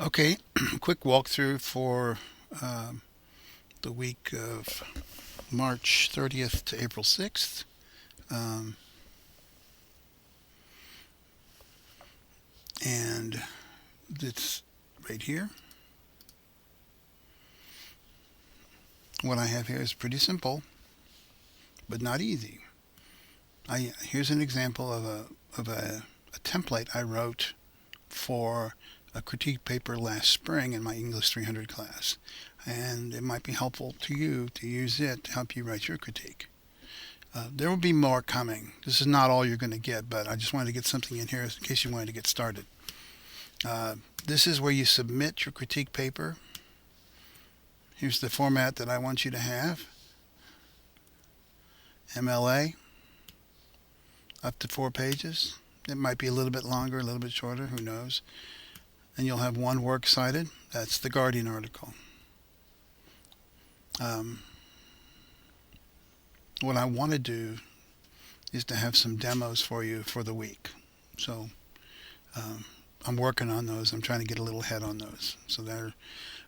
Okay, quick walkthrough for um, the week of March 30th to April 6th. Um, and it's right here. What I have here is pretty simple, but not easy. Here's an example of a template I wrote for a critique paper last spring in my English 300 class. And it might be helpful to you to use it to help you write your critique. There will be more coming. This is not all you're going to get, but I just wanted to get something in here in case you wanted to get started. Uh, this is where you submit your critique paper. Here's the format that I want you to have. MLA, up to 4 pages. It might be a little bit longer, a little bit shorter, who knows. And you'll have one works cited. That's the Guardian article. Um, what I want to do is to have some demos for you for the week. So um, I'm working on those. I'm trying to get a little ahead on those. So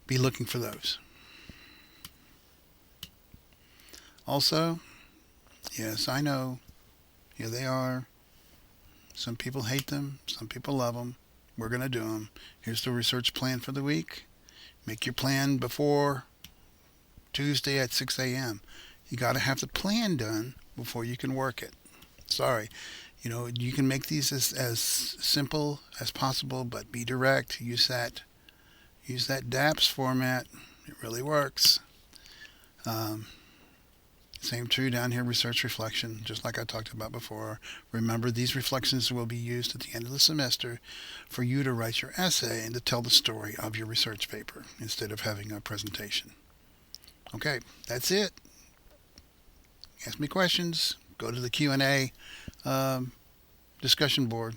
be looking for those. Also, yes, I know. Here they are. Some people hate them. Some people love them. We're going to do them. Here's the research plan for the week. Make your plan before Tuesday at 6 a.m. You got to have the plan done before you can work it. Sorry. You can make these as simple as possible, but be direct. Use that DAPS format. It really works. Um, Same true down here, research reflection, just like I talked about before. Remember, these reflections will be used at the end of the semester for you to write your essay and to tell the story of your research paper instead of having a presentation. Okay, that's it. Ask me questions. Go to the Q&A discussion board.